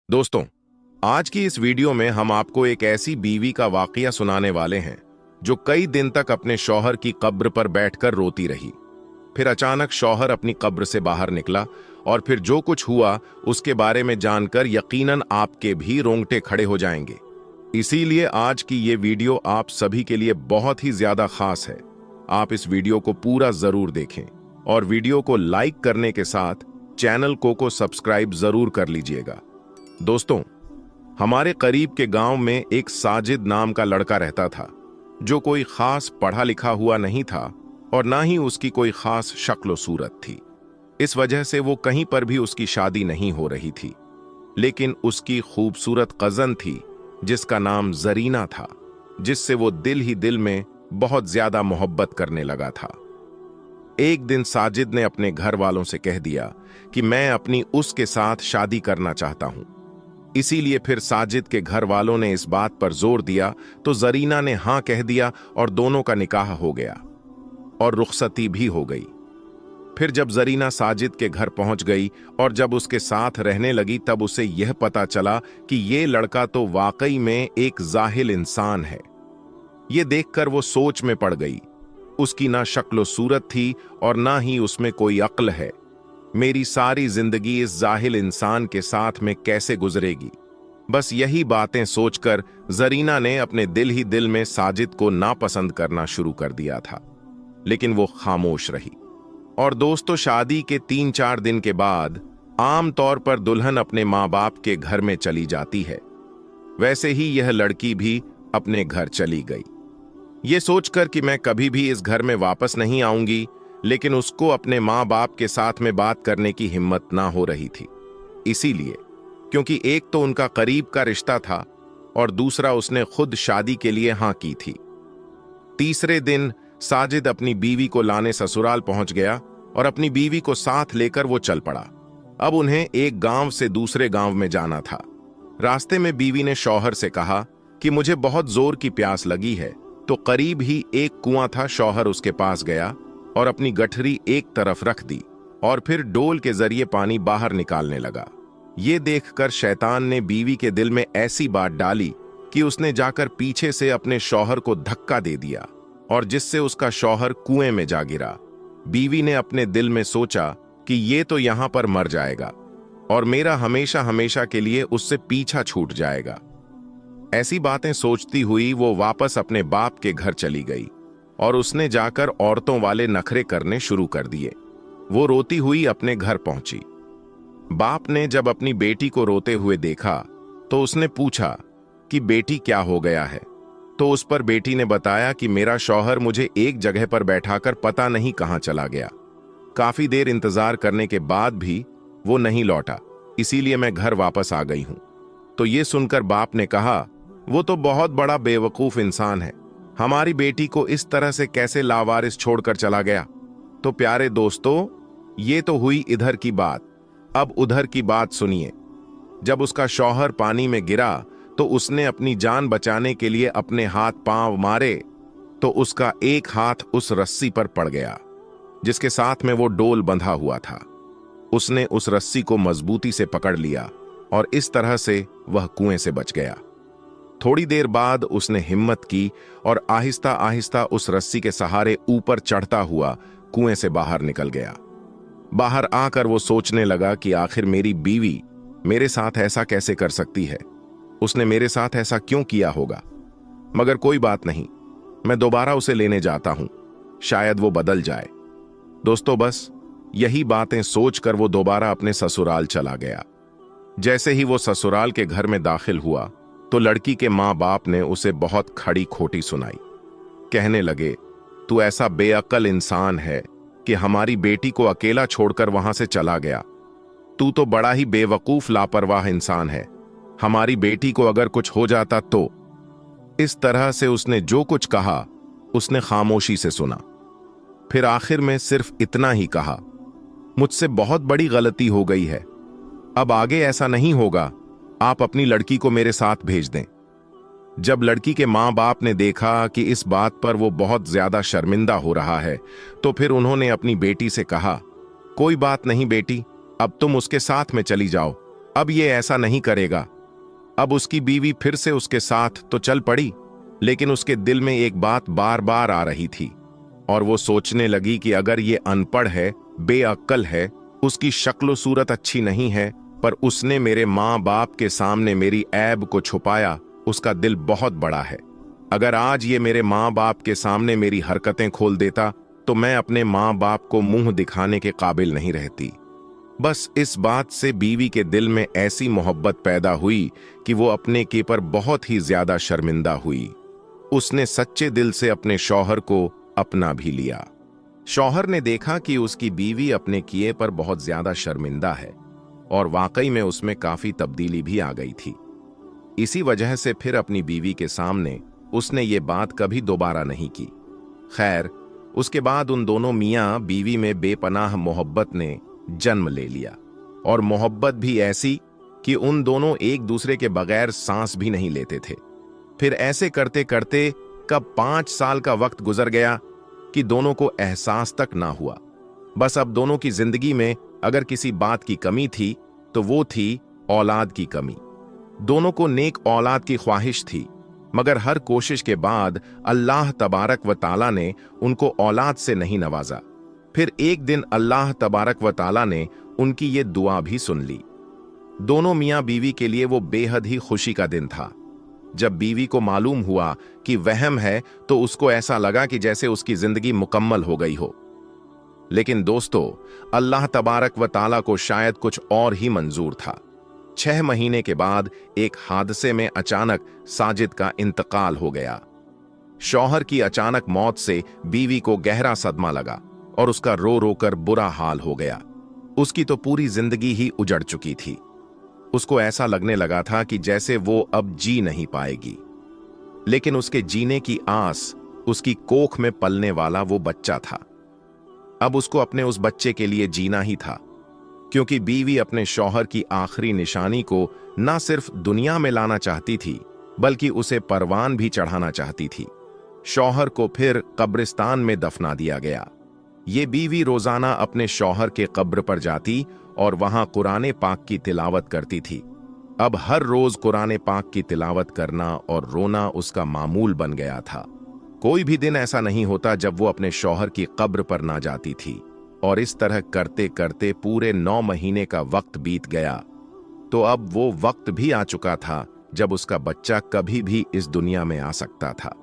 दोस्तों, आज की इस वीडियो में हम आपको एक ऐसी बीवी का वाकया सुनाने वाले हैं जो कई दिन तक अपने शौहर की कब्र पर बैठकर रोती रही। फिर अचानक शौहर अपनी कब्र से बाहर निकला और फिर जो कुछ हुआ उसके बारे में जानकर यकीनन आपके भी रोंगटे खड़े हो जाएंगे। इसीलिए आज की ये वीडियो आप सभी के लिए बहुत ही ज्यादा खास है। आप इस वीडियो को पूरा जरूर देखें और वीडियो को लाइक करने के साथ चैनल को सब्सक्राइब जरूर कर लीजिएगा। दोस्तों, हमारे करीब के गांव में एक साजिद नाम का लड़का रहता था जो कोई खास पढ़ा लिखा हुआ नहीं था और ना ही उसकी कोई खास शक्ल सूरत थी। इस वजह से वो कहीं पर भी उसकी शादी नहीं हो रही थी। लेकिन उसकी खूबसूरत कज़न थी जिसका नाम जरीना था, जिससे वो दिल ही दिल में बहुत ज्यादा मोहब्बत करने लगा था। एक दिन साजिद ने अपने घर वालों से कह दिया कि मैं अपनी उसके साथ शादी करना चाहता हूं। इसीलिए फिर साजिद के घर वालों ने इस बात पर जोर दिया तो जरीना ने हां कह दिया और दोनों का निकाह हो गया और रुखसती भी हो गई। फिर जब जरीना साजिद के घर पहुंच गई और जब उसके साथ रहने लगी तब उसे यह पता चला कि ये लड़का तो वाकई में एक जाहिल इंसान है। ये देखकर वो सोच में पड़ गई। उसकी ना शक्ल सूरत थी और ना ही उसमें कोई अक्ल है। मेरी सारी जिंदगी इस जाहिल इंसान के साथ में कैसे गुजरेगी? बस यही बातें सोचकर जरीना ने अपने दिल ही दिल में साजिद को नापसंद करना शुरू कर दिया था। लेकिन वो खामोश रही। और दोस्तों, शादी के 3-4 दिन के बाद आम तौर पर दुल्हन अपने माँ बाप के घर में चली जाती है। वैसे ही यह लड़की भी अपने घर चली गई, ये सोचकर कि मैं कभी भी इस घर में वापस नहीं आऊंगी। लेकिन उसको अपने माँ बाप के साथ में बात करने की हिम्मत ना हो रही थी। इसीलिए क्योंकि एक तो उनका करीब का रिश्ता था और दूसरा उसने खुद शादी के लिए हां की थी। तीसरे दिन साजिद अपनी बीवी को लाने ससुराल पहुंच गया और अपनी बीवी को साथ लेकर वो चल पड़ा। अब उन्हें एक गांव से दूसरे गांव में जाना था। रास्ते में बीवी ने शौहर से कहा कि मुझे बहुत जोर की प्यास लगी है। तो करीब ही एक कुआं था। शौहर उसके पास गया और अपनी गठरी एक तरफ रख दी और फिर डोल के जरिए पानी बाहर निकालने लगा। ये देखकर शैतान ने बीवी के दिल में ऐसी बात डाली कि उसने जाकर पीछे से अपने शौहर को धक्का दे दिया और जिससे उसका शौहर कुएं में जा गिरा। बीवी ने अपने दिल में सोचा कि ये तो यहां पर मर जाएगा और मेरा हमेशा हमेशा के लिए उससे पीछा छूट जाएगा। ऐसी बातें सोचती हुई वो वापस अपने बाप के घर चली गई और उसने जाकर औरतों वाले नखरे करने शुरू कर दिए। वो रोती हुई अपने घर पहुंची। बाप ने जब अपनी बेटी को रोते हुए देखा तो उसने पूछा कि बेटी क्या हो गया है? तो उस पर बेटी ने बताया कि मेरा शौहर मुझे एक जगह पर बैठाकर पता नहीं कहां चला गया। काफी देर इंतजार करने के बाद भी वो नहीं लौटा, इसीलिए मैं घर वापस आ गई हूं। तो ये सुनकर बाप ने कहा, वो तो बहुत बड़ा बेवकूफ इंसान है, हमारी बेटी को इस तरह से कैसे लावारिस छोड़कर चला गया। तो प्यारे दोस्तों, ये तो हुई इधर की बात। अब उधर की बात सुनिए। जब उसका शौहर पानी में गिरा तो उसने अपनी जान बचाने के लिए अपने हाथ पांव मारे तो उसका एक हाथ उस रस्सी पर पड़ गया जिसके साथ में वो डोल बंधा हुआ था। उसने उस रस्सी को मजबूती से पकड़ लिया और इस तरह से वह कुएं से बच गया। थोड़ी देर बाद उसने हिम्मत की और आहिस्ता आहिस्ता उस रस्सी के सहारे ऊपर चढ़ता हुआ कुएं से बाहर निकल गया। बाहर आकर वो सोचने लगा कि आखिर मेरी बीवी मेरे साथ ऐसा कैसे कर सकती है, उसने मेरे साथ ऐसा क्यों किया होगा। मगर कोई बात नहीं, मैं दोबारा उसे लेने जाता हूं, शायद वो बदल जाए। दोस्तों, बस यही बातें सोचकर वो दोबारा अपने ससुराल चला गया। जैसे ही वो ससुराल के घर में दाखिल हुआ तो लड़की के माँ बाप ने उसे बहुत खड़ी खोटी सुनाई। कहने लगे, तू ऐसा बेअक्ल इंसान है कि हमारी बेटी को अकेला छोड़कर वहां से चला गया। तू तो बड़ा ही बेवकूफ लापरवाह इंसान है, हमारी बेटी को अगर कुछ हो जाता तो। इस तरह से उसने जो कुछ कहा उसने खामोशी से सुना। फिर आखिर में सिर्फ इतना ही कहा, मुझसे बहुत बड़ी गलती हो गई है, अब आगे ऐसा नहीं होगा, आप अपनी लड़की को मेरे साथ भेज दें। जब लड़की के माँ बाप ने देखा कि इस बात पर वो बहुत ज्यादा शर्मिंदा हो रहा है, तो फिर उन्होंने अपनी बेटी से कहा, कोई बात नहीं बेटी, अब तुम उसके साथ में चली जाओ, अब ये ऐसा नहीं करेगा। अब उसकी बीवी फिर से उसके साथ तो चल पड़ी, लेकिन उसके दिल में एक बात बार बार आ रही थी और वो सोचने लगी कि अगर ये अनपढ़ है, बेअक्ल है, उसकी शक्ल सूरत अच्छी नहीं है, पर उसने मेरे माँ बाप के सामने मेरी ऐब को छुपाया, उसका दिल बहुत बड़ा है। अगर आज ये मेरे माँ बाप के सामने मेरी हरकतें खोल देता तो मैं अपने माँ बाप को मुंह दिखाने के काबिल नहीं रहती। बस इस बात से बीवी के दिल में ऐसी मोहब्बत पैदा हुई कि वो अपने के पर बहुत ही ज्यादा शर्मिंदा हुई। उसने सच्चे दिल से अपने शौहर को अपना भी लिया। शौहर ने देखा कि उसकी बीवी अपने किए पर बहुत ज्यादा शर्मिंदा है और वाकई में उसमें काफी तब्दीली भी आ गई थी। इसी वजह से फिर अपनी बीवी के सामने उसने ये बात कभी दोबारा नहीं की। खैर, उसके बाद उन दोनों मियाँ बीवी में बेपनाह मोहब्बत ने जन्म ले लिया, और मोहब्बत भी ऐसी कि उन दोनों एक दूसरे के बगैर सांस भी नहीं लेते थे। फिर ऐसे करते करते कब 5 साल का वक्त गुजर गया कि दोनों को एहसास तक ना हुआ। बस अब दोनों की जिंदगी में अगर किसी बात की कमी थी तो वो थी औलाद की कमी। दोनों को नेक औलाद की ख्वाहिश थी, मगर हर कोशिश के बाद अल्लाह तबारक व ताला ने उनको औलाद से नहीं नवाजा। फिर एक दिन अल्लाह तबारक व ताला ने उनकी ये दुआ भी सुन ली। दोनों मियाँ बीवी के लिए वो बेहद ही खुशी का दिन था। जब बीवी को मालूम हुआ कि वहम है तो उसको ऐसा लगा कि जैसे उसकी जिंदगी मुकम्मल हो गई हो। लेकिन दोस्तों, अल्लाह तबारक व ताला को शायद कुछ और ही मंजूर था। 6 महीने के बाद एक हादसे में अचानक साजिद का इंतकाल हो गया। शौहर की अचानक मौत से बीवी को गहरा सदमा लगा और उसका रो रो कर बुरा हाल हो गया। उसकी तो पूरी जिंदगी ही उजड़ चुकी थी। उसको ऐसा लगने लगा था कि जैसे वो अब जी नहीं पाएगी। लेकिन उसके जीने की आस उसकी कोख में पलने वाला वो बच्चा था। अब उसको अपने उस बच्चे के लिए जीना ही था, क्योंकि बीवी अपने शौहर की आखिरी निशानी को न सिर्फ दुनिया में लाना चाहती थी, बल्कि उसे परवान भी चढ़ाना चाहती थी। शौहर को फिर कब्रिस्तान में दफना दिया गया। ये बीवी रोजाना अपने शौहर के कब्र पर जाती और वहां कुरान पाक की तिलावत करती थी। अब हर रोज कुरान पाक की तिलावत करना और रोना उसका मामूल बन गया था। कोई भी दिन ऐसा नहीं होता जब वो अपने शौहर की कब्र पर ना जाती थी। और इस तरह करते करते पूरे 9 महीने का वक्त बीत गया। तो अब वो वक्त भी आ चुका था जब उसका बच्चा कभी भी इस दुनिया में आ सकता था।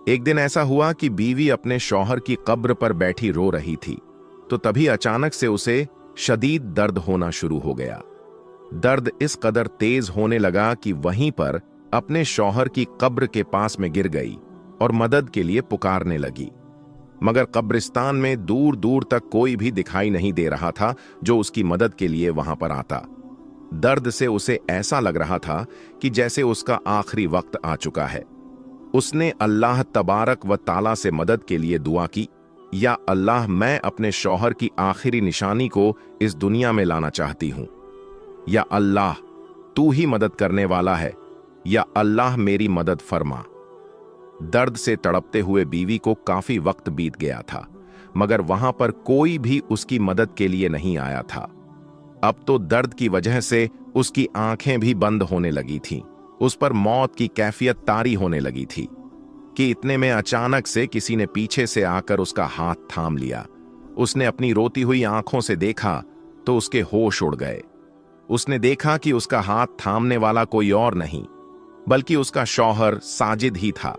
एक दिन ऐसा हुआ कि बीवी अपने शौहर की कब्र पर बैठी रो रही थी, तो तभी अचानक से उसे शदीद दर्द होना शुरू हो गया। दर्द इस कदर तेज होने लगा कि वहीं पर अपने शौहर की कब्र के पास में गिर गई और मदद के लिए पुकारने लगी। मगर कब्रिस्तान में दूर दूर तक कोई भी दिखाई नहीं दे रहा था जो उसकी मदद के लिए वहां पर आता। दर्द से उसे ऐसा लग रहा था कि जैसे उसका आखिरी वक्त आ चुका है। उसने अल्लाह तबारक व ताला से मदद के लिए दुआ की, या अल्लाह, मैं अपने शौहर की आखिरी निशानी को इस दुनिया में लाना चाहती हूं। या अल्लाह, तू ही मदद करने वाला है। या अल्लाह, मेरी मदद फरमा। दर्द से तड़पते हुए बीवी को काफी वक्त बीत गया था, मगर वहां पर कोई भी उसकी मदद के लिए नहीं आया था। अब तो दर्द की वजह से उसकी आंखें भी बंद होने लगी थीं। उस पर मौत की कैफियत तारी होने लगी थी कि इतने में अचानक से किसी ने पीछे से आकर उसका हाथ थाम लिया। उसने अपनी रोती हुई आंखों से देखा तो उसके होश उड़ गए। उसने देखा कि उसका हाथ थामने वाला कोई और नहीं, बल्कि उसका शौहर साजिद ही था,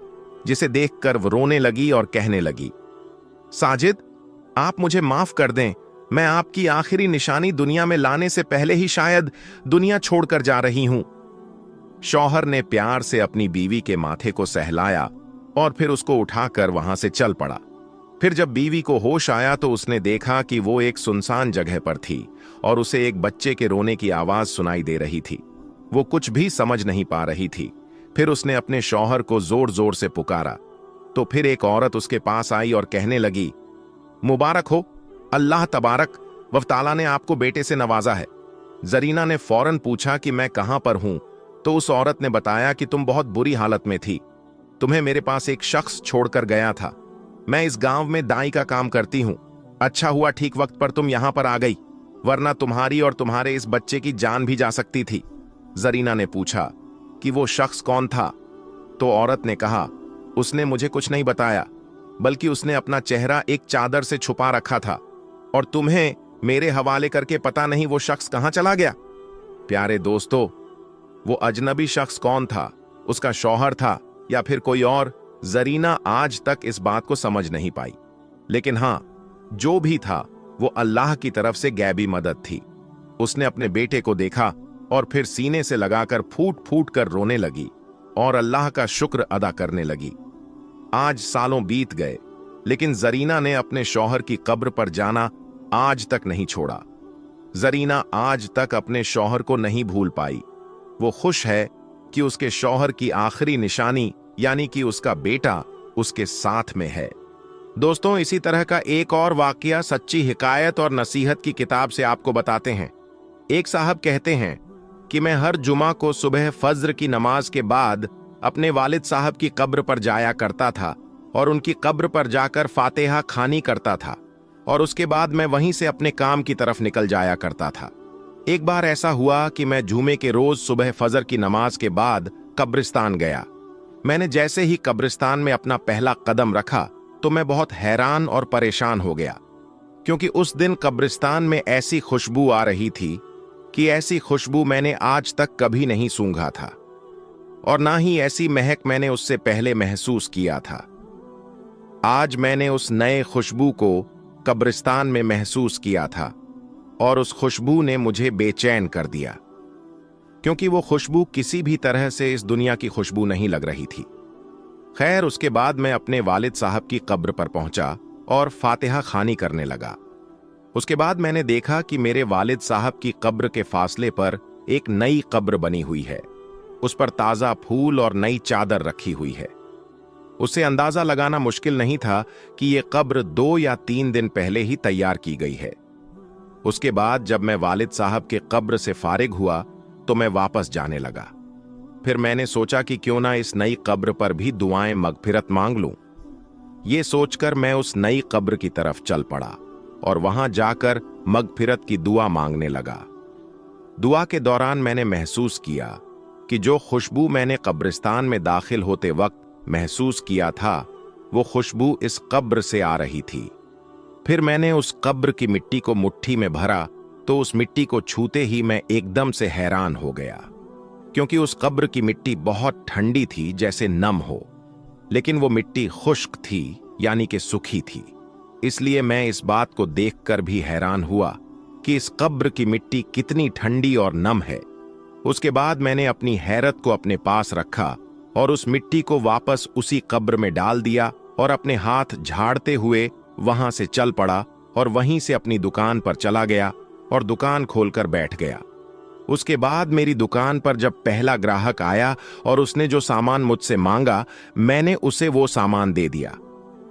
जिसे देखकर वो रोने लगी और कहने लगी, साजिद, आप मुझे माफ कर दें। मैं आपकी आखिरी निशानी दुनिया में लाने से पहले ही शायद दुनिया छोड़कर जा रही हूं। शौहर ने प्यार से अपनी बीवी के माथे को सहलाया और फिर उसको उठाकर वहां से चल पड़ा। फिर जब बीवी को होश आया तो उसने देखा कि वो एक सुनसान जगह पर थी और उसे एक बच्चे के रोने की आवाज सुनाई दे रही थी। वो कुछ भी समझ नहीं पा रही थी। फिर उसने अपने शौहर को जोर जोर से पुकारा तो फिर एक औरत उसके पास आई और कहने लगी, मुबारक हो, अल्लाह तबारक व ताला ने आपको बेटे से नवाजा है। जरीना ने फौरन पूछा कि मैं कहां पर हूं तो उस औरत ने बताया कि तुम बहुत बुरी हालत में थी, तुम्हें मेरे पास एक शख्स छोड़कर गया था। मैं इस गांव में दाई का काम करती हूं। अच्छा हुआ ठीक वक्त पर तुम यहां पर आ गई, वरना तुम्हारी और तुम्हारे इस बच्चे की जान भी जा सकती थी। जरीना ने पूछा कि वो शख्स कौन था? तो औरत ने कहा, उसने मुझे कुछ नहीं बताया, बल्कि उसने अपना चेहरा एक चादर से छुपा रखा था, और तुम्हें मेरे हवाले करके पता नहीं वो शख्स कहां चला गया। प्यारे दोस्तों, वो अजनबी शख्स कौन था? उसका शौहर था या फिर कोई और? जरीना आज तक इस बात को समझ नहीं पाई। लेकिन हां, जो भी था वो अल्लाह की तरफ से गैबी मदद थी। उसने अपने बेटे को देखा और फिर सीने से लगाकर फूट फूट कर रोने लगी और अल्लाह का शुक्र अदा करने लगी। आज सालों बीत गए, लेकिन जरीना ने अपने शौहर की कब्र पर जाना आज तक नहीं छोड़ा। जरीना आज तक अपने शौहर को नहीं भूल पाई। वो खुश है कि उसके शौहर की आखिरी निशानी यानी कि उसका बेटा उसके साथ में है। दोस्तों, इसी तरह का एक और वाकया सच्ची हिकायत और नसीहत की किताब से आपको बताते हैं। एक साहब कहते हैं कि मैं हर जुमा को सुबह फज्र की नमाज के बाद अपने वालिद साहब की कब्र पर जाया करता था और उनकी कब्र पर जाकर फातिहा खानी करता था, और उसके बाद मैं वहीं से अपने काम की तरफ निकल जाया करता था। एक बार ऐसा हुआ कि मैं जुमे के रोज सुबह फजर की नमाज के बाद कब्रिस्तान गया। मैंने जैसे ही कब्रिस्तान में अपना पहला कदम रखा तो मैं बहुत हैरान और परेशान हो गया, क्योंकि उस दिन कब्रिस्तान में ऐसी खुशबू आ रही थी कि ऐसी खुशबू मैंने आज तक कभी नहीं सूंघा था, और ना ही ऐसी महक मैंने उससे पहले महसूस किया था। आज मैंने उस नए खुशबू को कब्रिस्तान में महसूस किया था, और उस खुशबू ने मुझे बेचैन कर दिया, क्योंकि वो खुशबू किसी भी तरह से इस दुनिया की खुशबू नहीं लग रही थी। खैर, उसके बाद मैं अपने वालिद साहब की कब्र पर पहुंचा और फातिहा खानी करने लगा। उसके बाद मैंने देखा कि मेरे वालिद साहब की कब्र के फासले पर एक नई कब्र बनी हुई है। उस पर ताजा फूल और नई चादर रखी हुई है। उससे अंदाजा लगाना मुश्किल नहीं था कि यह कब्र 2 या 3 दिन पहले ही तैयार की गई है। उसके बाद जब मैं वालिद साहब के कब्र से फारिग हुआ तो मैं वापस जाने लगा। फिर मैंने सोचा कि क्यों ना इस नई कब्र पर भी दुआएं मगफिरत मांग लूं। ये सोचकर मैं उस नई कब्र की तरफ चल पड़ा और वहां जाकर मगफिरत की दुआ मांगने लगा। दुआ के दौरान मैंने महसूस किया कि जो खुशबू मैंने कब्रिस्तान में दाखिल होते वक्त महसूस किया था, वो खुशबू इस कब्र से आ रही थी। फिर मैंने उस कब्र की मिट्टी को मुट्ठी में भरा तो उस मिट्टी को छूते ही मैं एकदम से हैरान हो गया, क्योंकि उस कब्र की मिट्टी बहुत ठंडी थी, जैसे नम हो, लेकिन वो मिट्टी खुश्क थी, यानी कि सूखी थी। इसलिए मैं इस बात को देखकर भी हैरान हुआ कि इस कब्र की मिट्टी कितनी ठंडी और नम है। उसके बाद मैंने अपनी हैरत को अपने पास रखा और उस मिट्टी को वापस उसी कब्र में डाल दिया और अपने हाथ झाड़ते हुए वहां से चल पड़ा और वहीं से अपनी दुकान पर चला गया और दुकान खोलकर बैठ गया। उसके बाद मेरी दुकान पर जब पहला ग्राहक आया और उसने जो सामान मुझसे मांगा, मैंने उसे वो सामान दे दिया।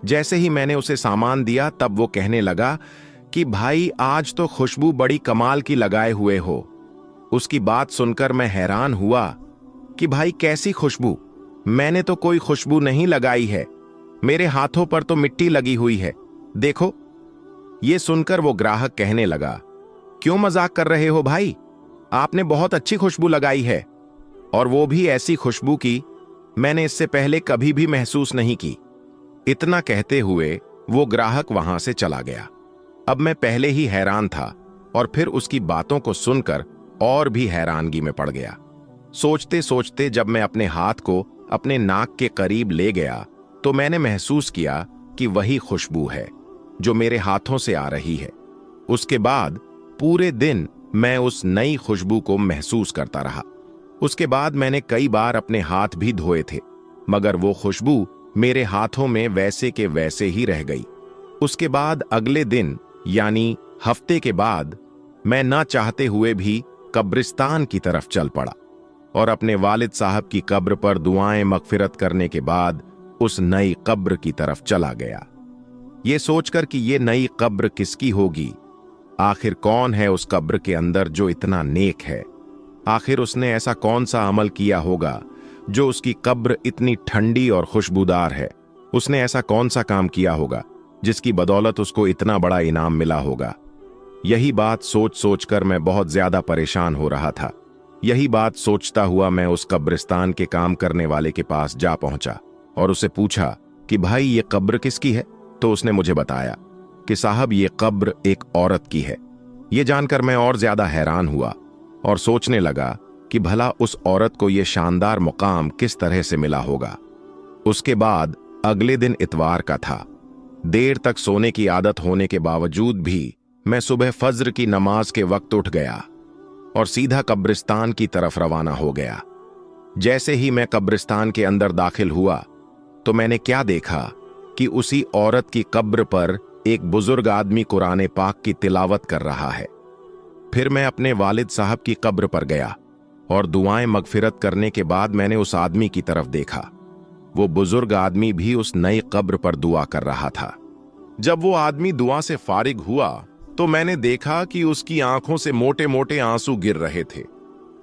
जैसे ही मैंने उसे सामान दिया तब वो कहने लगा कि भाई, आज तो खुशबू बड़ी कमाल की लगाए हुए हो। उसकी बात सुनकर मैं हैरान हुआ कि भाई, कैसी खुशबू? मैंने तो कोई खुशबू नहीं लगाई है, मेरे हाथों पर तो मिट्टी लगी हुई है, देखो। ये सुनकर वो ग्राहक कहने लगा, क्यों मजाक कर रहे हो भाई, आपने बहुत अच्छी खुशबू लगाई है, और वो भी ऐसी खुशबू की मैंने इससे पहले कभी भी महसूस नहीं की। इतना कहते हुए वो ग्राहक वहां से चला गया। अब मैं पहले ही हैरान था और फिर उसकी बातों को सुनकर और भी हैरानगी में पड़ गया। सोचते सोचते जब मैं अपने हाथ को अपने नाक के करीब ले गया तो मैंने महसूस किया कि वही खुशबू है जो मेरे हाथों से आ रही है। उसके बाद पूरे दिन मैं उस नई खुशबू को महसूस करता रहा। उसके बाद मैंने कई बार अपने हाथ भी धोए थे, मगर वो खुशबू मेरे हाथों में वैसे के वैसे ही रह गई। उसके बाद अगले दिन यानी हफ्ते के बाद मैं ना चाहते हुए भी कब्रिस्तान की तरफ चल पड़ा और अपने वालिद साहब की कब्र पर दुआएं मगफिरत करने के बाद उस नई कब्र की तरफ चला गया, ये सोचकर कि ये नई कब्र किसकी होगी। आखिर कौन है उस कब्र के अंदर जो इतना नेक है? आखिर उसने ऐसा कौन सा अमल किया होगा जो उसकी कब्र इतनी ठंडी और खुशबूदार है? उसने ऐसा कौन सा काम किया होगा जिसकी बदौलत उसको इतना बड़ा इनाम मिला होगा? यही बात सोच सोच कर मैं बहुत ज्यादा परेशान हो रहा था। यही बात सोचता हुआ मैं उस कब्रिस्तान के काम करने वाले के पास जा पहुंचा और उसे पूछा कि भाई ये कब्र किसकी है? तो उसने मुझे बताया कि साहब ये कब्र एक औरत की है। ये जानकर मैं और ज्यादा हैरान हुआ और सोचने लगा कि भला उस औरत को यह शानदार मुकाम किस तरह से मिला होगा। उसके बाद अगले दिन इतवार का था। देर तक सोने की आदत होने के बावजूद भी मैं सुबह फज्र की नमाज के वक्त उठ गया और सीधा कब्रिस्तान की तरफ रवाना हो गया। जैसे ही मैं कब्रिस्तान के अंदर दाखिल हुआ तो मैंने क्या देखा कि उसी औरत की कब्र पर एक बुजुर्ग आदमी कुरान पाक की तिलावत कर रहा है। फिर मैं अपने वालिद साहब की कब्र पर गया और दुआएं मगफिरत करने के बाद मैंने उस आदमी की तरफ देखा। वो बुजुर्ग आदमी भी उस नई कब्र पर दुआ कर रहा था। जब वो आदमी दुआ से फारिग हुआ तो मैंने देखा कि उसकी आंखों से मोटे मोटे आंसू गिर रहे थे।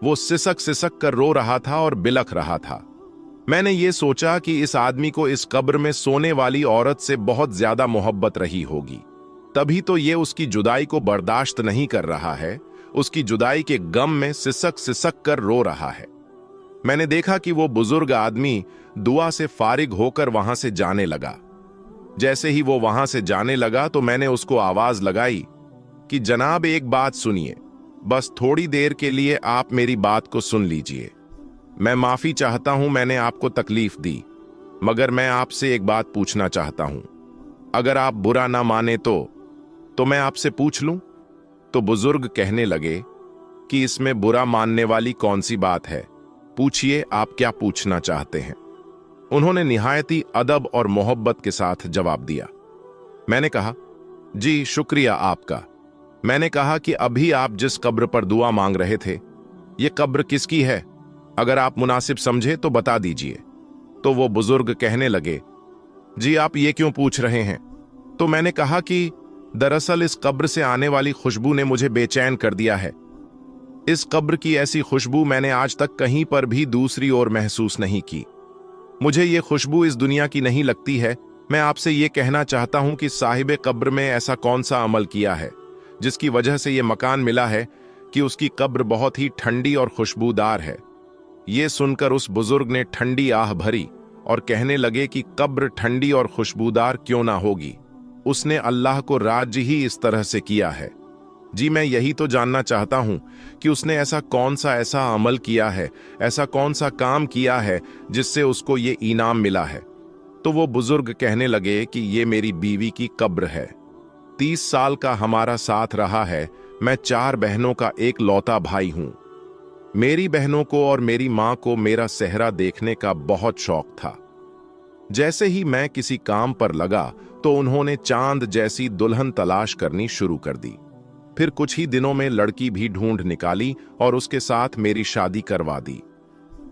वो सिसक सिसक कर रो रहा था और बिलख रहा था। मैंने ये सोचा कि इस आदमी को इस कब्र में सोने वाली औरत से बहुत ज्यादा मोहब्बत रही होगी, तभी तो ये उसकी जुदाई को बर्दाश्त नहीं कर रहा है। उसकी जुदाई के गम में सिसक सिसक कर रो रहा है। मैंने देखा कि वो बुजुर्ग आदमी दुआ से फारिग होकर वहां से जाने लगा। जैसे ही वो वहां से जाने लगा तो मैंने उसको आवाज लगाई कि जनाब एक बात सुनिए, बस थोड़ी देर के लिए आप मेरी बात को सुन लीजिए। मैं माफी चाहता हूं मैंने आपको तकलीफ दी, मगर मैं आपसे एक बात पूछना चाहता हूं। अगर आप बुरा ना माने तो मैं आपसे पूछ लूं? तो बुजुर्ग कहने लगे कि इसमें बुरा मानने वाली कौन सी बात है, पूछिए आप क्या पूछना चाहते हैं। उन्होंने निहायती अदब और मोहब्बत के साथ जवाब दिया। मैंने कहा, जी शुक्रिया आपका। मैंने कहा कि अभी आप जिस कब्र पर दुआ मांग रहे थे, ये कब्र किसकी है? अगर आप मुनासिब समझे तो बता दीजिए। तो वो बुजुर्ग कहने लगे, जी आप ये क्यों पूछ रहे हैं? तो मैंने कहा कि दरअसल इस कब्र से आने वाली खुशबू ने मुझे बेचैन कर दिया है। इस कब्र की ऐसी खुशबू मैंने आज तक कहीं पर भी दूसरी ओर महसूस नहीं की। मुझे ये खुशबू इस दुनिया की नहीं लगती है। मैं आपसे ये कहना चाहता हूं कि साहिब कब्र में ऐसा कौन सा अमल किया है जिसकी वजह से ये मकान मिला है कि उसकी कब्र बहुत ही ठंडी और खुशबूदार है। ये सुनकर उस बुजुर्ग ने ठंडी आह भरी और कहने लगे कि कब्र ठंडी और खुशबूदार क्यों ना होगी, उसने अल्लाह को राज्य ही इस तरह से किया है। जी मैं यही तो जानना चाहता हूं कि उसने ऐसा कौन सा ऐसा अमल किया है, ऐसा कौन सा काम किया है जिससे उसको ये इनाम मिला है। तो वो बुजुर्ग कहने लगे कि ये मेरी बीवी की कब्र है। 30 साल का हमारा साथ रहा है। मैं 4 बहनों का एक लौता भाई हूं। मेरी बहनों को और मेरी मां को मेरा सेहरा देखने का बहुत शौक था। जैसे ही मैं किसी काम पर लगा तो उन्होंने चांद जैसी दुल्हन तलाश करनी शुरू कर दी। फिर कुछ ही दिनों में लड़की भी ढूंढ निकाली और उसके साथ मेरी शादी करवा दी।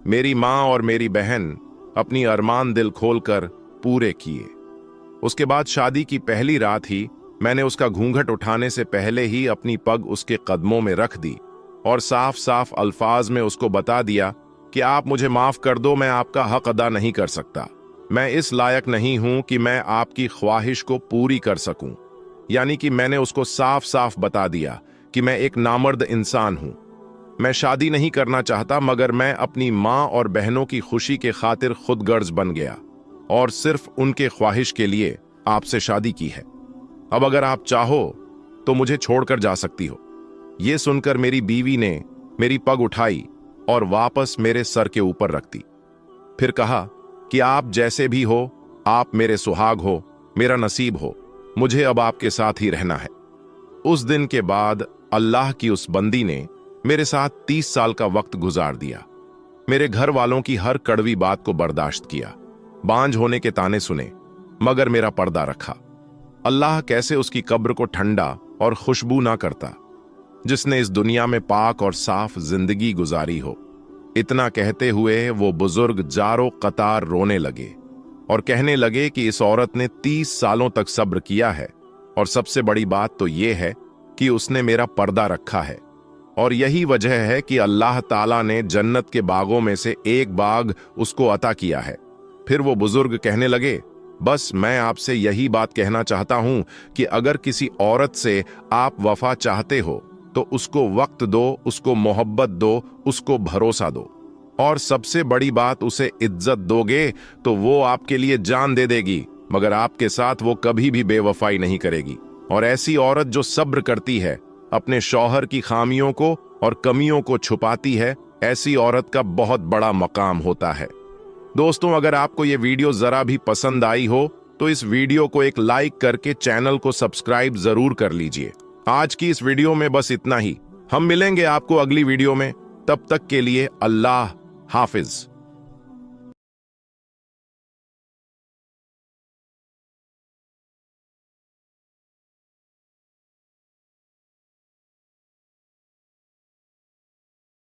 मेरी मां और मेरी बहन अपनी अरमान दिल खोलकर पूरे किए। उसके बाद शादी की पहली रात ही मैंने उसका घूंघट उठाने से पहले ही अपनी पग उसके कदमों में रख दी और साफ साफ अल्फाज में उसको बता दिया कि आप मुझे माफ कर दो, मैं आपका हक अदा नहीं कर सकता। मैं इस लायक नहीं हूं कि मैं आपकी ख्वाहिश को पूरी कर सकूं। यानी कि मैंने उसको साफ साफ बता दिया कि मैं एक नामर्द इंसान हूं। मैं शादी नहीं करना चाहता, मगर मैं अपनी मां और बहनों की खुशी के खातिर खुद गर्ज बन गया और सिर्फ उनके ख्वाहिश के लिए आपसे शादी की है। अब अगर आप चाहो तो मुझे छोड़कर जा सकती हो। यह सुनकर मेरी बीवी ने मेरी पग उठाई और वापस मेरे सर के ऊपर रख दी। फिर कहा कि आप जैसे भी हो, आप मेरे सुहाग हो, मेरा नसीब हो, मुझे अब आपके साथ ही रहना है। उस दिन के बाद अल्लाह की उस बंदी ने मेरे साथ 30 साल का वक्त गुजार दिया। मेरे घर वालों की हर कड़वी बात को बर्दाश्त किया, बांझ होने के ताने सुने, मगर मेरा पर्दा रखा। अल्लाह कैसे उसकी कब्र को ठंडा और खुशबू ना करता, जिसने इस दुनिया में पाक और साफ जिंदगी गुजारी हो। इतना कहते हुए वो बुजुर्ग जारो कतार रोने लगे और कहने लगे कि इस औरत ने 30 सालों तक सब्र किया है और सबसे बड़ी बात तो ये है कि उसने मेरा पर्दा रखा है। और यही वजह है कि अल्लाह ताला ने जन्नत के बागों में से एक बाग उसको अता किया है। फिर वो बुजुर्ग कहने लगे, बस मैं आपसे यही बात कहना चाहता हूं कि अगर किसी औरत से आप वफा चाहते हो तो उसको वक्त दो, उसको मोहब्बत दो, उसको भरोसा दो, और सबसे बड़ी बात, उसे इज्जत दोगे तो वो आपके लिए जान दे देगी, मगर आपके साथ वो कभी भी बेवफाई नहीं करेगी। और ऐसी औरत जो सब्र करती है, अपने शौहर की खामियों को और कमियों को छुपाती है, ऐसी औरत का बहुत बड़ा मकाम होता है। दोस्तों, अगर आपको ये वीडियो जरा भी पसंद आई हो तो इस वीडियो को एक लाइक करके चैनल को सब्सक्राइब जरूर कर लीजिए। आज की इस वीडियो में बस इतना ही। हम मिलेंगे आपको अगली वीडियो में। तब तक के लिए अल्लाह हाफिज।